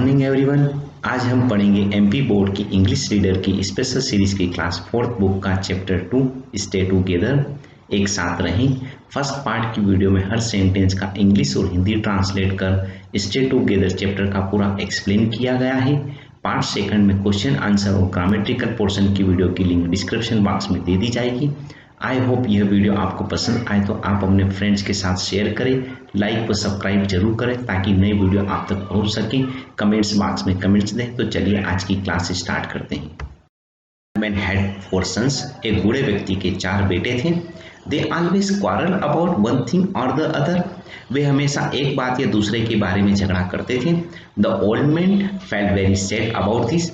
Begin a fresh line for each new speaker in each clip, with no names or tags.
Morning everyone. आज हम पढ़ेंगे एमपी बोर्ड की इंग्लिश रीडर की स्पेशल सीरीज की क्लास 4th बुक का चैप्टर 2 स्टे टुगेदर एक साथ रहें। फर्स्ट पार्ट की वीडियो में हर सेंटेंस का इंग्लिश और हिंदी ट्रांसलेट कर स्टे टुगेदर चैप्टर का पूरा एक्सप्लेन किया गया है। पार्ट सेकंड में क्वेश्चन आंसर और ग्रामेटिकल पोर्शन की वीडियो की लिंक डिस्क्रिप्शन बॉक्स में दे दी जाएगी। आई होप यह वीडियो आपको पसंद आए तो आप अपने फ्रेंड्स के साथ शेयर करें, लाइक व सब्सक्राइब जरूर करें ताकि नई वीडियो आप तक पहुंच सके। कमेंट्स बॉक्स में कमेंट्स दें। तो चलिए आज की क्लास स्टार्ट करते हैं। Man had 4 sons. एक बूढ़े व्यक्ति के 4 बेटे थे। They always quarrel about one thing और द अदर। वे हमेशा एक बात या दूसरे के बारे में झगड़ा करते थे। The old man felt very sad about this.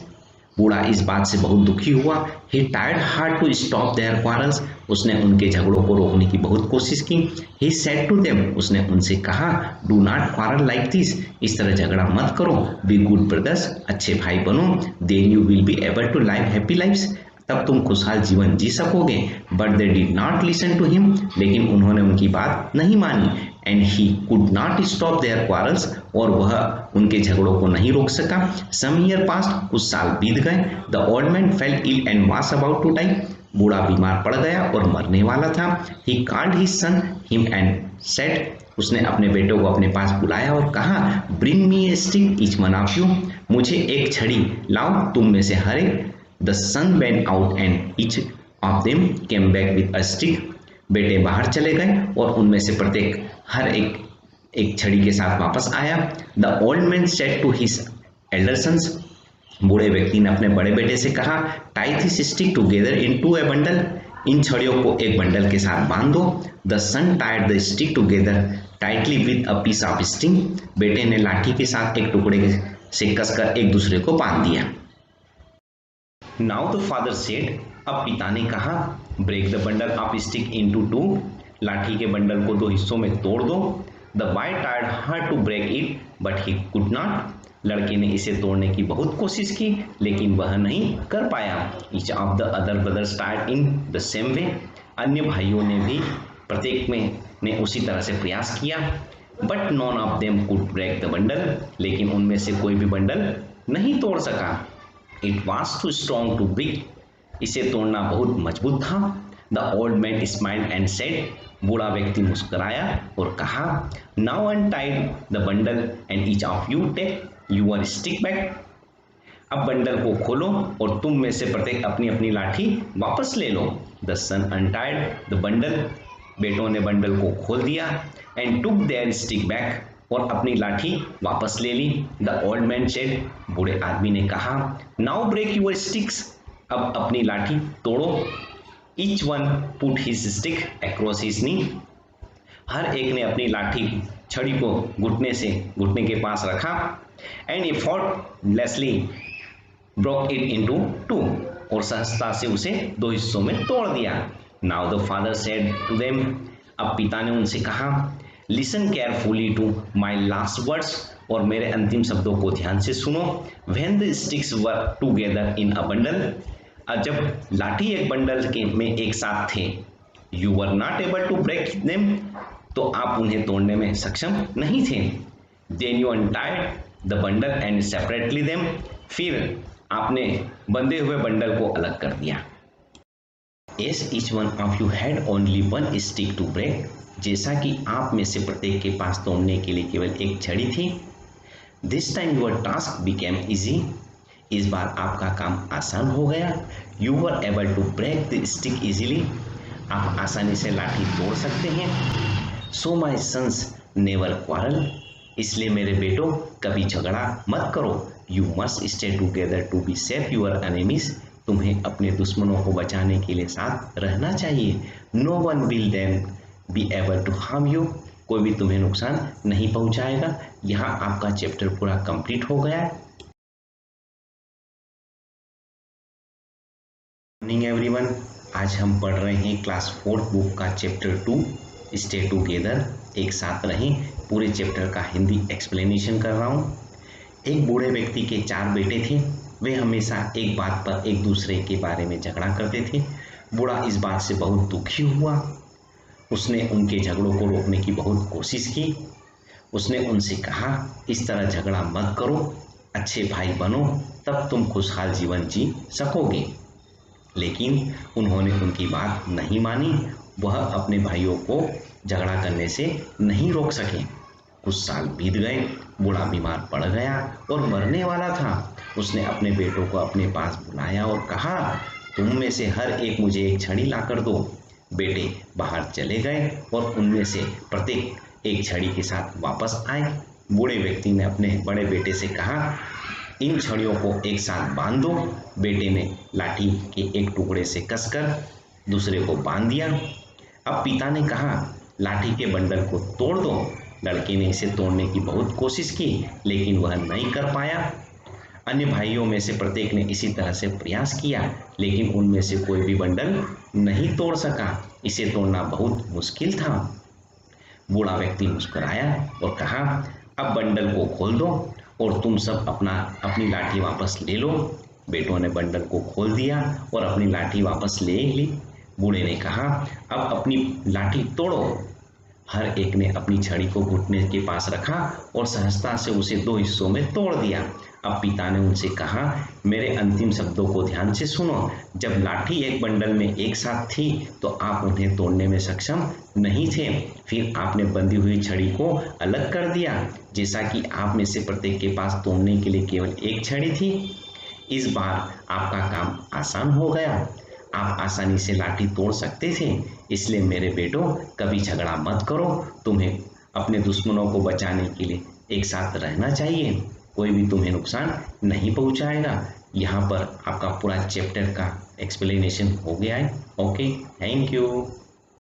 बूढ़ा इस बात से बहुत दुखी हुआ। He tried hard to stop their quarrels. उसने उनके झगड़ों को रोकने की बहुत कोशिश की। He said to them. उसने उनसे कहा, do not quarrel like this. इस तरह झगड़ा मत करो। Be good brothers. अच्छे भाई बनो। Then you will be able to live happy lives. तब तुम खुशहाल जीवन जी सकोगे। But they did not listen to him. लेकिन उन्होंने उनकी बात नहीं मानी। And he could not stop their quarrels. और वह उनके झगड़ों को नहीं रोक सका। Some year past. कुछ साल बीत गए। The old man fell ill and was about to die. बूढ़ा बीमार पड़ गया और मरने वाला था। He called his son him and said. उसने अपने बेटों को अपने पास बुलाया और कहा, bring me a stick each one of you. मुझे एक छड़ी लाओ तुम में से हर एक। The son went out and each of them came back with a stick. बेटे बाहर चले गए और उनमें से प्रत्येक हर एक छड़ी के साथ वापस आया। The old man said to his elder sons. बूढ़े व्यक्ति ने अपने बड़े बेटे से कहा, tie this stick together into a bundle. इन छड़ियों को एक बंडल के साथ बांध दो। The son tied the stick together tightly with a piece of string. बेटे ने लाठी के साथ एक टुकड़े से कसकर एक दूसरे को बांध दिया। Now the father said. अब पिता ने कहा, break the bundle of stick into two. लाठी के बंडल को 2 हिस्सों में तोड़ दो। The boy tried hard to break it but he could not. लड़के ने इसे तोड़ने की बहुत कोशिश की लेकिन वह नहीं कर पाया। Each of the other brothers tried in the same way. अन्य भाइयों ने भी प्रत्येक ने उसी तरह से प्रयास किया। But none of them could break the bundle. लेकिन उनमें से कोई भी बंडल नहीं तोड़ सका। It was too strong to break. इसे तोड़ना बहुत मजबूत था। The old man smiled and said. बूढ़ा व्यक्ति मुस्कुराया और कहा, now untied the bundle and each of you take your stick back. अब बंडल को खोलो और तुम में से प्रत्येक अपनी अपनी लाठी वापस ले लो। The son untied the bundle. बेटों ने बंडल को खोल दिया। And took their stick back. और अपनी लाठी वापस ले ली। The old man said. बूढ़े आदमी ने कहा, नाउ ब्रेक यूर स्टिक्स। अब अपनी लाठी तोड़ो। Each one put his stick across his knee. हर एक ने अपनी लाठी छड़ी को घुटने के पास रखा। And effortlessly broke it into two. और सहजता से उसे 2 हिस्सों में तोड़ दिया। Now the father said to them. अब पिता ने उनसे कहा, listen carefully to my last words. और मेरे अंतिम शब्दों को ध्यान से सुनो। When the sticks were together in a bundle. जब लाठी एक बंडल में एक साथ थे, you were not able to break them. तो आप उन्हें तोड़ने में सक्षम नहीं थे। Then you untied the bundle and separately them. फिर आपने बंधे हुए बंडल को अलग कर दिया। As each one of you had only one stick to break. जैसा कि आप में से प्रत्येक के पास तोड़ने के लिए केवल एक छड़ी थी। This time your task became easy. इस बार आपका काम आसान हो गया। You were able to break the stick easily. आप आसानी से लाठी तोड़ सकते हैं। So my sons never quarrel. इसलिए मेरे बेटों कभी झगड़ा मत करो। You must stay together to be safe your enemies. तुम्हें अपने दुश्मनों को बचाने के लिए साथ रहना चाहिए। No one will then be able to harm you. कोई भी तुम्हें नुकसान नहीं पहुंचाएगा। यहाँ आपका चैप्टर पूरा कंप्लीट हो गया है। Morning everyone. आज हम पढ़ रहे हैं क्लास 4th बुक का चैप्टर 2 स्टे टुगेदर एक साथ रहें। पूरे चैप्टर का हिंदी एक्सप्लेनेशन कर रहा हूँ। एक बूढ़े व्यक्ति के 4 बेटे थे। वे हमेशा एक बात पर एक दूसरे के बारे में झगड़ा करते थे। बूढ़ा इस बात से बहुत दुखी हुआ। उसने उनके झगड़ों को रोकने की बहुत कोशिश की। उसने उनसे कहा, इस तरह झगड़ा मत करो। अच्छे भाई बनो, तब तुम खुशहाल जीवन जी सकोगे। लेकिन उन्होंने उनकी बात नहीं मानी। वह अपने भाइयों को झगड़ा करने से नहीं रोक सके। कुछ साल बीत गए। बूढ़ा बीमार पड़ गया और मरने वाला था। उसने अपने बेटों को अपने पास बुलाया और कहा, तुम में से हर एक मुझे एक छड़ी लाकर दो। बेटे बाहर चले गए और उनमें से प्रत्येक एक छड़ी के साथ वापस आए। बूढ़े व्यक्ति ने अपने बड़े बेटे से कहा, इन छड़ियों को एक साथ बांध दो। बेटे ने लाठी के एक टुकड़े से कसकर दूसरे को बांध दिया। अब पिता ने कहा, लाठी के बंडल को तोड़ दो। लड़के ने इसे तोड़ने की बहुत कोशिश की, लेकिन वह नहीं कर पाया। अन्य भाइयों में से प्रत्येक ने इसी तरह से प्रयास किया, लेकिन उनमें से कोई भी बंडल नहीं तोड़ सका। इसे तोड़ना बहुत मुश्किल था। बूढ़ा व्यक्ति मुस्कुराया और कहा, अब बंडल को खोल दो और तुम सब अपनी लाठी वापस ले लो। बेटों ने बंडल को खोल दिया और अपनी लाठी वापस ले ली। बूढ़े ने कहा, अब अपनी लाठी तोड़ो। हर एक ने अपनी छड़ी को घुटने के पास रखा और सहजता से उसे दो हिस्सों में तोड़ दिया। अब पिता ने उनसे कहा, मेरे अंतिम शब्दों को ध्यान से सुनो। जब लाठी एक बंडल में एक साथ थी तो आप उन्हें तोड़ने में सक्षम नहीं थे। फिर आपने बंधी हुई छड़ी को अलग कर दिया। जैसा कि आप में से प्रत्येक के पास तोड़ने के लिए केवल एक छड़ी थी, इस बार आपका काम आसान हो गया। आप आसानी से लाठी तोड़ सकते थे। इसलिए मेरे बेटों, कभी झगड़ा मत करो। तुम्हें अपने दुश्मनों को बचाने के लिए एक साथ रहना चाहिए। कोई भी तुम्हें नुकसान नहीं पहुंचाएगा। यहाँ पर आपका पूरा चैप्टर का एक्सप्लेनेशन हो गया है। Okay, thank you.